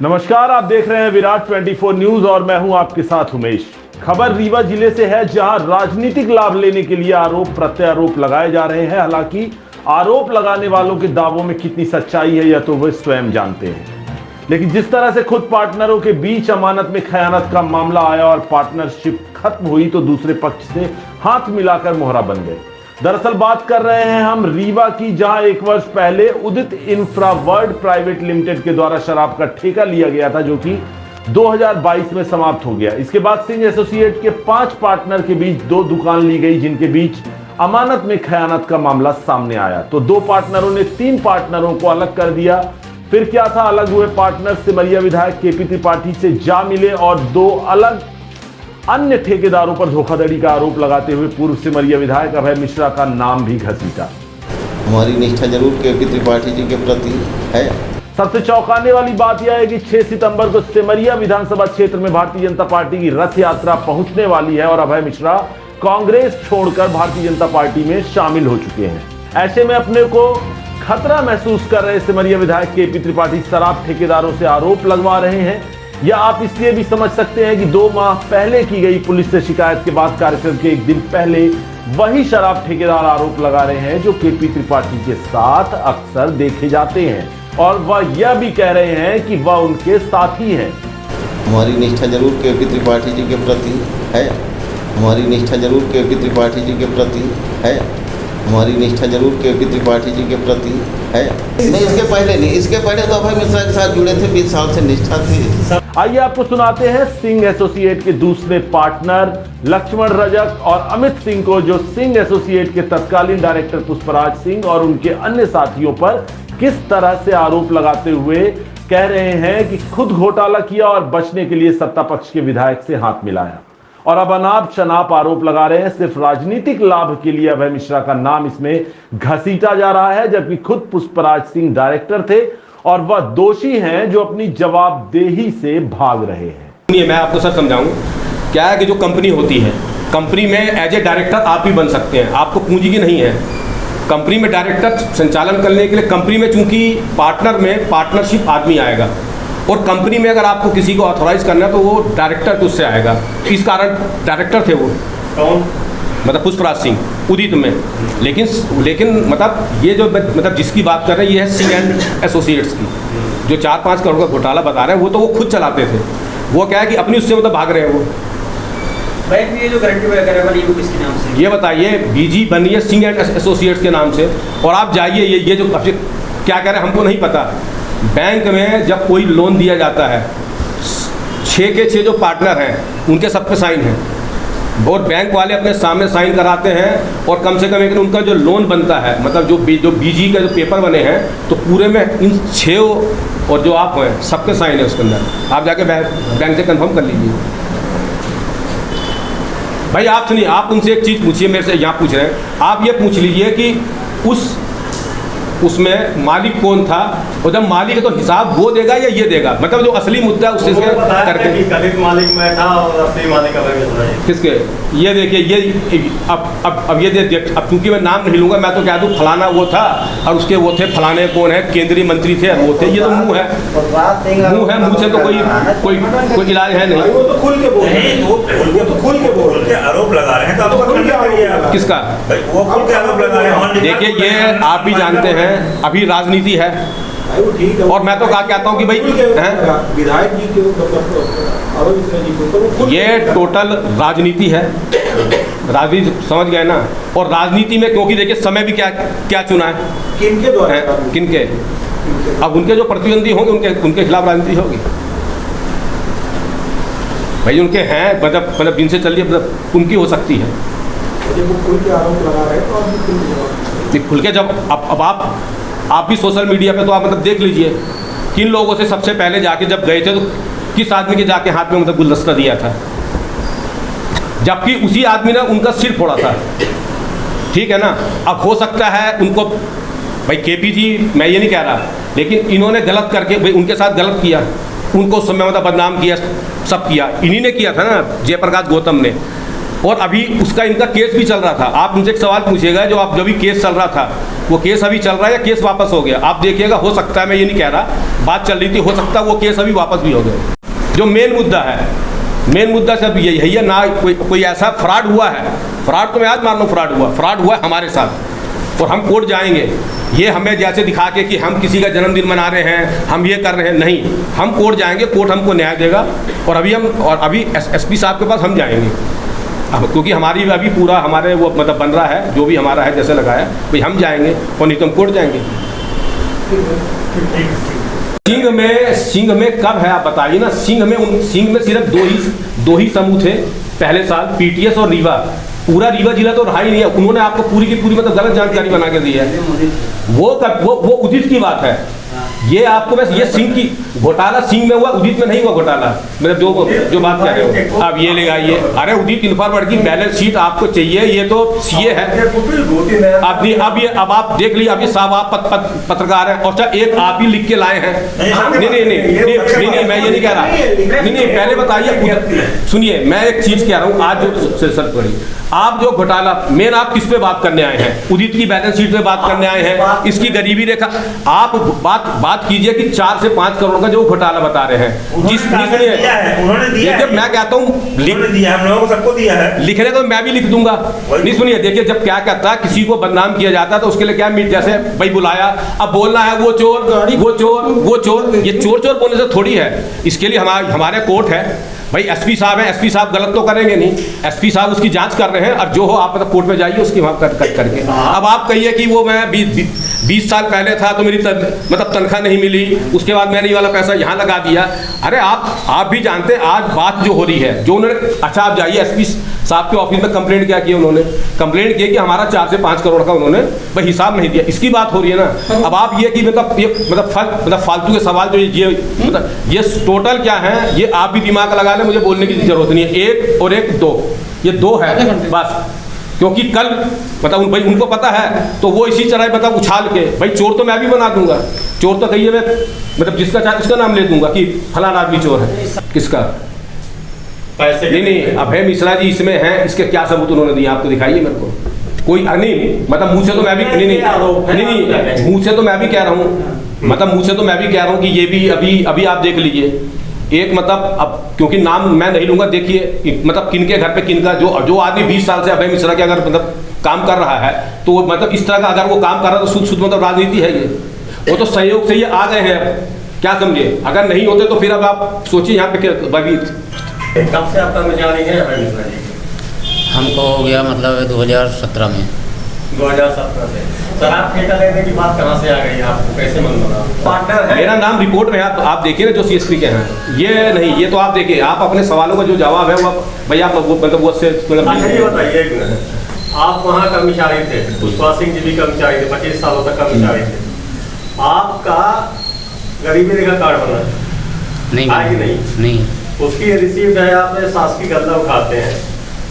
नमस्कार, आप देख रहे हैं विराट 24 न्यूज और मैं हूं आपके साथ उमेश। खबर रीवा जिले से है, जहां राजनीतिक लाभ लेने के लिए आरोप प्रत्यारोप लगाए जा रहे हैं। हालांकि आरोप लगाने वालों के दावों में कितनी सच्चाई है यह तो वे स्वयं जानते हैं, लेकिन जिस तरह से खुद पार्टनरों के बीच अमानत में खयानत का मामला आया और पार्टनरशिप खत्म हुई तो दूसरे पक्ष से हाथ मिलाकर मोहरा बन गए। दरअसल बात कर रहे हैं हम रीवा की, जहां 1 वर्ष पहले उदित इंफ्रावर्ल्ड प्राइवेट लिमिटेड के द्वारा शराब का ठेका लिया गया था, जो कि 2022 में समाप्त हो गया। इसके बाद सिंह एसोसिएट के 5 पार्टनर के बीच 2 दुकान ली गई, जिनके बीच अमानत में खयानत का मामला सामने आया तो 2 पार्टनरों ने 3 पार्टनरों को अलग कर दिया। फिर क्या था, अलग हुए पार्टनर सिमरिया विधायक केपी त्रिपाठी से जा मिले और 2 अलग अन्य ठेकेदारों पर धोखाधड़ी का आरोप लगाते हुए पूर्व सिमरिया विधायक अभय मिश्रा का नाम भी घसीटा। हमारी निष्ठा जरूर केपी त्रिपाठी जी के प्रति है। सबसे चौंकाने वाली बात यह है कि 6 सितंबर को सिमरिया विधानसभा क्षेत्र में भारतीय जनता पार्टी की रथ यात्रा पहुंचने वाली है और अभय मिश्रा कांग्रेस छोड़कर भारतीय जनता पार्टी में शामिल हो चुके हैं। ऐसे में अपने को खतरा महसूस कर रहे सिमरिया विधायक केपी त्रिपाठी शराब ठेकेदारों से आरोप लगवा रहे हैं, या आप इसलिए भी समझ सकते हैं कि 2 माह पहले की गई पुलिस से शिकायत के बाद कार्यक्रम के 1 दिन पहले वही शराब ठेकेदार आरोप लगा रहे हैं जो केपी त्रिपाठी के साथ अक्सर देखे जाते हैं, और वह यह भी कह रहे हैं कि वह उनके साथी हैं। हमारी निष्ठा जरूर केपी त्रिपाठी जी के प्रति है। हमारी निष्ठा जरूर केपी त्रिपाठी जी के प्रति है। हमारी निष्ठा जरूर केपी त्रिपाठी जी के प्रति है। नहीं, इसके पहले नहीं, इसके पहले तो अभय मिश्रा के साथ जुड़े थे, 20 साल से निष्ठा थी। आइए आपको सुनाते हैं सिंह एसोसिएट के दूसरे पार्टनर लक्ष्मण रजक और अमित सिंह को, जो सिंह एसोसिएट के तत्कालीन डायरेक्टर पुष्पराज सिंह और उनके अन्य साथियों पर किस तरह से आरोप लगाते हुए कह रहे हैं कि खुद घोटाला किया और बचने के लिए सत्ता पक्ष के विधायक से हाथ मिलाया, और अब अनाप शनाप आरोप लगा रहे हैं। सिर्फ राजनीतिक लाभ के लिए अभय मिश्रा का नाम इसमें घसीटा जा रहा है, जबकि खुद पुष्पराज सिंह डायरेक्टर थे और वह दोषी हैं जो अपनी जवाबदेही से भाग रहे हैं। मैं आपको सर समझाऊं, क्या है कि जो कंपनी होती है, कंपनी में एज ए डायरेक्टर आप भी बन सकते हैं, आपको पूंजी की नहीं है। कंपनी में डायरेक्टर संचालन करने के लिए कंपनी में चूंकि पार्टनर में पार्टनरशिप आदमी आएगा, और कंपनी में अगर आपको किसी को ऑथोराइज करना है तो वो डायरेक्टर तो उससे आएगा। इस कारण डायरेक्टर थे वो कौन, मतलब पुष्पराज सिंह उदित में। लेकिन मतलब ये जो मतलब जिसकी बात कर रहे हैं ये है सिंह एंड एसोसिएट्स की, जो 4-5 करोड़ का घोटाला बता रहे हैं, वो तो वो खुद चलाते थे। वो क्या है कि अपनी उससे मतलब भाग रहे हैं वो। ये जो गारंटी वगैरह बनी वो किसके नाम से? ये बताइए, बीजी बनी है सिंह एंड एसोसिएट्स के नाम से, और आप जाइए ये जो क्या कह रहे हैं हमको नहीं पता। बैंक में जब कोई लोन दिया जाता है, 6 के 6 जो पार्टनर हैं उनके सब पे साइन है, और बैंक वाले अपने सामने साइन कराते हैं, और कम से कम एक उनका जो लोन बनता है, मतलब जो बीजी का जो पेपर बने हैं, तो पूरे में इन 6 और जो आप हैं सबके साइन है उसके अंदर। आप जाके बैंक से कंफर्म कर लीजिए। भाई आप सुनिए, आप उनसे एक चीज़ पूछिए, मेरे से यहाँ पूछ रहे हैं, आप ये पूछ लीजिए कि उसमें मालिक कौन था, और जब मालिक है तो हिसाब वो देगा या ये देगा, मतलब जो असली मुद्दा है उससे करके कथित मालिक मैं था और असली मालिक अभय मिश्रा है। किसके? ये देखिए, ये अब ये देख, अब क्योंकि मैं नाम नहीं लूँगा, मैं तो कह दूँ फलाना वो था और उसके वो थे, फलाने कौन है, केंद्रीय मंत्री थे, वो थे। ये तो मुँह है, मुँह से तो कोई इलाज है नहीं। वो तो खुल के बोल रहे हैं, वो तो खुल के आरोप लगा रहे हैं, तो आपको खुल के आरोप किसका? वो खुल के आरोप लगा रहे हैं। देखिए, ये आप भी जानते हैं अभी राजनीति है, और मैं तो कहा कहता हूँ कि भाई विधायक जी के ये टोटल राजनीति है, राजनीति समझ गए ना। और राजनीति में क्योंकि देखिए समय भी क्या चुना है, किनके द्वारा, किनके, अब उनके जो प्रतिद्वंदी होंगे उनके खिलाफ राजनीति होगी भाई। उनके हैं मतलब जिनसे चल रही है, मतलब उनकी हो सकती है। खुल के आरोप लगा रहे हैं, तो खुल के जब अब आप भी सोशल मीडिया पे तो आप मतलब देख लीजिए, किन लोगों से सबसे पहले जाके जब गए थे तो किस आदमी के जाके हाथ में मतलब गुलदस्ता दिया था, जबकि उसी आदमी ने उनका सिर फोड़ा था। ठीक है ना। अब हो सकता है उनको, भाई केपी जी मैं ये नहीं कह रहा, लेकिन इन्होंने गलत करके भाई उनके साथ गलत किया, उनको उस समय मतलब बदनाम किया, सब किया, इन्हीं ने किया था ना, जयप्रकाश गौतम ने। और अभी उसका इनका केस भी चल रहा था। आप मुझे एक सवाल पूछिएगा, जो भी केस चल रहा था वो केस अभी चल रहा है या केस वापस हो गया? आप देखिएगा, हो सकता है, मैं ये नहीं कह रहा, बात चल रही थी, हो सकता है वो केस अभी वापस भी हो गया। जो मेन मुद्दा है, मेन मुद्दा सब यही है ना, कोई ऐसा फ्रॉड हुआ है। फ्रॉड तो मैं आज मान लो फ्रॉड हुआ है हमारे साथ, और हम कोर्ट जाएंगे। ये हमें जैसे दिखा के कि हम किसी का जन्मदिन मना रहे हैं, हम ये कर रहे हैं, नहीं, हम कोर्ट जाएंगे, कोर्ट हमको न्याय देगा। और अभी एसपी साहब के पास हम जाएंगे, अब क्योंकि हमारी अभी पूरा हमारे वो मतलब बन रहा है, जो भी हमारा है जैसे लगाया भाई, हम जाएंगे और नहीं तो हम कोर्ट जाएंगे। सिंह में कब है आप बताइए ना। सिंह में सिर्फ दो ही समूह थे पहले साल, पीटीएस और रीवा। पूरा रीवा जिला तो रहा ही नहीं है। उन्होंने आपको पूरी की पूरी मतलब गलत जानकारी बना के दी है। वो उदित की बात है। ये आपको बस ये सिंह की घोटाला सिंह में हुआ, उदित में नहीं हुआ घोटाला। मतलब जो बात कर रहे हो आप ये लगाइए। अरे उदित इन्फॉर्मर की बैलेंस शीट आपको चाहिए, ये तो सीए है। अब आप देख लीजिए, अभी साहब आप पत्रकार हैं और एक आप ही लिख के लाए हैं। नहीं, मैं ये नहीं कह रहा। नहीं, पहले बताइए, सुनिए, मैं एक चीज कह रहा हूँ। आज जो सर पड़ी, आप जो घोटाला मेन आप किस पे बात करने आए हैं? उदित की बैलेंस शीट पे बात करने आए हैं, इसकी गरीबी रेखा। आप बात कीजिए कि 4 से 5 करोड़ का जो घोटाला बता रहे हैं, मैं कहता हूँ हम लोगों को सबको दिया है, लिखने तो मैं भी लिख दूंगा। नहीं सुनिए, देखिए, जब क्या कहता है किसी को बदनाम किया जाता है तो उसके लिए क्या जैसे भाई बुलाया, अब बोलना है वो चोर, ये चोर बोलने से थोड़ी है। इसके लिए हमारे कोर्ट है भाई। एसपी साहब हैं, एसपी साहब गलत तो करेंगे नहीं, एसपी साहब उसकी जांच कर रहे हैं, और जो हो आप मतलब कोर्ट में जाइए उसकी वहाँ करके। अब आप कहिए कि वो मैं 20 साल पहले था तो मेरी मतलब तनख्वाह नहीं मिली, उसके बाद मैंने ये वाला पैसा यहाँ लगा दिया। अरे आप भी जानते हैं आज बात जो हो रही है, जो उन्होंने, अच्छा आप जाइए एसपी साहब के ऑफिस में कंप्लेंट क्या की उन्होंने? कंप्लेंट की कि हमारा 4 से 5 करोड़ का उन्होंने भाई हिसाब नहीं दिया। इसकी बात हो रही है ना। अब आप ये कि मतलब फालतू के सवाल जो ये टोटल क्या है, ये आप भी दिमाग लगा लें, मुझे बोलने की जरूरत नहीं है। 1 और 1 2, ये 2 है बस। क्योंकि कल मतलब भाई उनको पता है तो वो इसी तरह मतलब उछाल के भाई चोर तो मैं भी बना दूंगा। चोर तो कहिए मैं मतलब जिसका चाहे उसका नाम ले दूंगा कि फलाना आदमी चोर है। किसका? नहीं, अभय मिश्रा जी इसमें हैं, इसके क्या सबूत उन्होंने दिए आपको दिखाइए मेरे को। कोई नहीं, मतलब मुंह से तो मैं भी नहीं, मुंह से तो मैं भी कह रहा हूँ, मतलब मुंह से तो मैं भी कह रहा हूँ कि ये भी अभी आप देख लीजिए। एक मतलब अब क्योंकि नाम मैं नहीं लूंगा, देखिए मतलब किनके घर पे किनका जो आदमी 20 साल से अभय मिश्रा के अगर मतलब काम कर रहा है, तो मतलब इस तरह का अगर वो काम कर रहा है तो शुद्ध मतलब राजनीति है ये। वो तो सहयोग से ये आ गए हैं, क्या समझे? अगर नहीं होते तो फिर अब आप सोचिए यहाँ पे कब से आपका मजारी है अभय मिश्रा जी? हमको हो गया मतलब 2017 में। 2017 से सर, आप ठेका लेने की बात कहाँ से आ गई? आपको कैसे मन बना? पार्टनर है, मेरा नाम रिपोर्ट में आप देखिए ना, जो सीएसपी के हैं, ये नहीं, ये तो आप देखिए, आप अपने सवालों का जो जवाब है वो भैया आप मतलब वो से ये बताइए, आप वहाँ कर्मचारी थे, पुष्पा सिंह जी भी कर्मचारी थे, 25 सालों तक कर्मचारी थे। आपका गरीबी रेखा कार्ड बना नहीं, उसकी रिसीव्ड है, आपने शासकीय गल्ला उठाते हैं,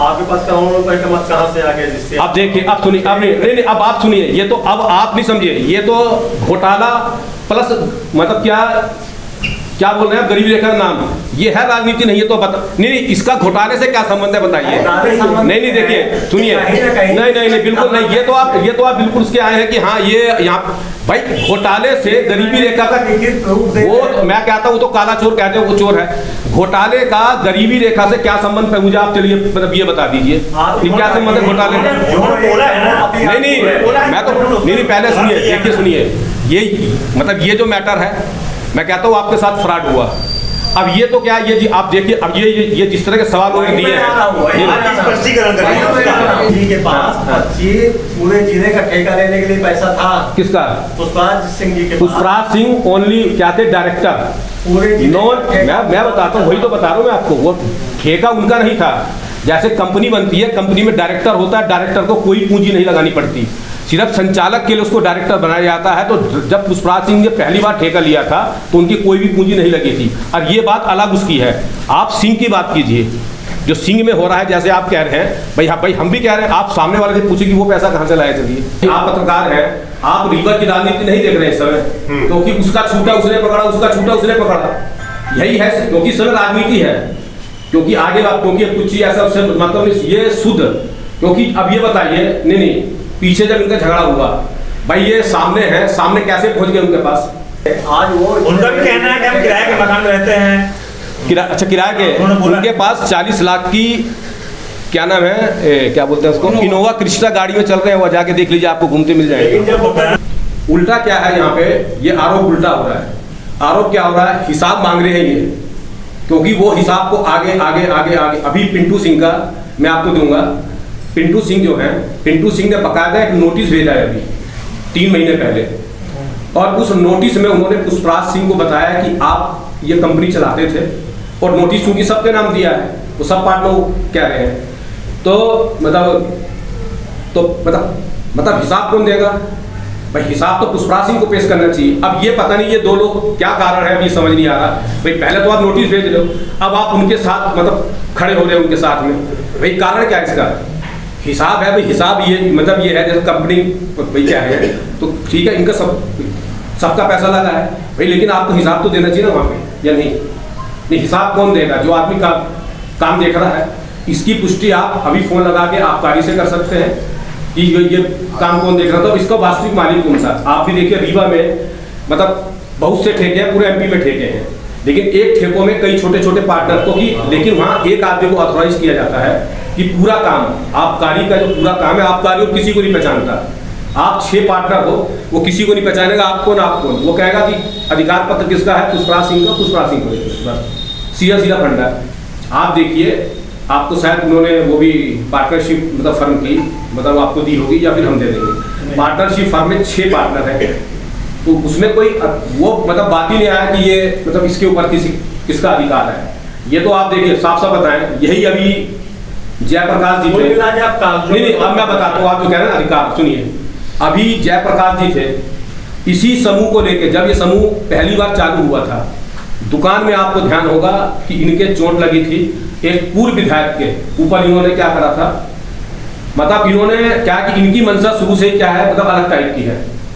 आपके पास करोड़ों रुपए का मत कहाँ से आ गया? जिससे अब देखिए, अब सुनिए, अब नहीं, अब आप सुनिए, ये तो अब आप नहीं समझिए, ये तो घोटाला प्लस मतलब क्या बोल रहे हैं आप? गरीबी रेखा नाम ये है, राजनीति नहीं है तो बता। नहीं, इसका घोटाले से क्या संबंध है बताइए? नहीं, देखिए सुनिए, नहीं, बिल्कुल नहीं। ये तो आप बिल्कुल उसके आए हैं कि हाँ ये यहाँ भाई घोटाले से गरीबी रेखा का वो मैं कहता हूँ तो काला चोर कहते हैं, वो चोर है। घोटाले का गरीबी रेखा से क्या संबंध है मुझे आप चलिए मतलब ये बता दीजिए, क्या संबंध है घोटाले का? नहीं, मैं तो नहीं, पहले सुनिए, देखिए सुनिए, ये मतलब ये जो मैटर है, मैं कहता हूँ आपके साथ फ्रॉड हुआ। अब ये तो क्या है, ये आप देखिए, अब ये जिस तरह के सवाल उन्होंने दिए हैं, के पास पूरे जिले का ठेका लेने के लिए पैसा था। किसका? पुष्पराज सिंह जी के। पुष्पराज सिंह ओनली क्या थे? डायरेक्टर। पूरे मैं बताता हूँ, वही तो बता रहा हूँ मैं आपको, वो ठेका उनका नहीं था। जैसे कंपनी बनती है, कंपनी में डायरेक्टर होता है, डायरेक्टर को कोई पूंजी नहीं लगानी पड़ती, सिर्फ संचालक के लिए उसको डायरेक्टर बनाया जाता है। तो जब पुष्पराज सिंह ने पहली बार ठेका लिया था तो उनकी कोई भी पूंजी नहीं लगी थी। और ये बात अलग उसकी है। आप सिंह की बात कीजिए, जो सिंह में हो रहा है, जैसे आप कह रहे हैं भाई हम भी कह रहे हैं, आप सामने वाले से पूछे कि वो पैसा कहाँ से लाया। चलिए, आप पत्रकार हैं, आप रीवा की राजनीति नहीं देख रहे हैं इस समय, क्योंकि उसका छूटा उसने पकड़ा, उसका छूटा उसने पकड़ा, यही है, क्योंकि इस समय राजनीति है। क्योंकि आगे बात, क्योंकि कुछ चीज ऐसा उससे मतलब नहीं, ये शुद्ध, क्योंकि अब ये बताइए, नहीं पीछे जब इनका झगड़ा हुआ भाई, ये सामने है, सामने कैसे पहुंच गए उनके पास? आज वो उनका भी कहना है कि हम किराए के मकान में रहते हैं। अच्छा, किराए के, उनके पास 40 लाख की क्या नाम है, क्या बोलते हैं उसको, इनोवा क्रिस्टा गाड़ी में चल रहे हैं, वो जाके देख लीजिए, आपको घूमते मिल जाएगा। उल्टा क्या है यहाँ पे, ये आरोप उल्टा हो रहा है। आरोप क्या हो रहा है, हिसाब मांग रहे हैं ये, क्योंकि वो हिसाब को आगे आगे आगे आगे, अभी पिंटू सिंह का मैं आपको दूंगा। पिंटू सिंह जो है, पिंटू सिंह ने बकायदा एक नोटिस भेजा है अभी 3 महीने पहले, और उस नोटिस में उन्होंने पुष्पराज सिंह को बताया कि आप ये कंपनी चलाते थे, और नोटिस चूंकि सबके नाम दिया है, वो सब पार्टनर कह रहे हैं, तो मतलब हिसाब कौन देगा भाई? हिसाब तो पुष्पराज सिंह को पेश करना चाहिए। अब ये पता नहीं ये दो लोग क्या कारण है, अभी समझ नहीं आ रहा भाई। पहले तो आप नोटिस भेज रहे हो, अब आप उनके साथ मतलब खड़े हो रहे हो उनके साथ में, भाई कारण क्या है इसका? हिसाब है भाई, हिसाब ये मतलब ये है जैसे कंपनी भाई क्या है, तो ठीक है, इनका सबका पैसा लगा है भाई, लेकिन आपको हिसाब तो देना चाहिए ना वहाँ पे, या नहीं? हिसाब कौन देगा? जो आदमी का काम देख रहा है। इसकी पुष्टि आप अभी फोन लगा के आबकारी से कर सकते हैं कि ये काम कौन देख रहा था, इसका वास्तविक मालिक कौन सा। आप भी देखिए रीवा में मतलब बहुत से ठेके हैं, पूरे एमपी में ठेके हैं, लेकिन एक ठेकों में कई छोटे छोटे पार्टनर को ही, लेकिन वहाँ एक आदमी को ऑथोराइज किया जाता है कि पूरा काम आबकारी का जो पूरा काम है, आबकारी और किसी को नहीं पहचानता। आप 6 पार्टनर हो, वो किसी को नहीं पहचानेगा, आप कौन आप कौन, वो कहेगा कि अधिकार पत्र किसका है, पुष्पराज सिंह का, पुष्पराज सिंह को बस सीधा फंडा है। आप देखिए, आपको शायद उन्होंने वो भी पार्टनरशिप मतलब फर्म की मतलब आपको दी होगी, या फिर हम दे देंगे। पार्टनरशिप फर्म में 6 पार्टनर है, तो उसमें कोई वो मतलब बात ही नहीं आया कि ये मतलब इसके ऊपर किसका अधिकार है। ये तो आप देखिए साफ साफ बताएं, यही अभी जयप्रकाश जी थे, नहीं अब मैं बताता हूँ, आप जो कह रहे हैं अधिकार सुनिए। अभी जयप्रकाश जी थे, इसी समूह को लेकर जब ये समूह पहली बार चालू हुआ था, दुकान में आपको ध्यान होगा कि इनके चोट लगी थी एक पूर्व विधायक के ऊपर। इन्होंने क्या करा था, मतलब इन्होंने क्या कि इनकी मंशा शुरू से क्या है मतलब अलग टाइप की है।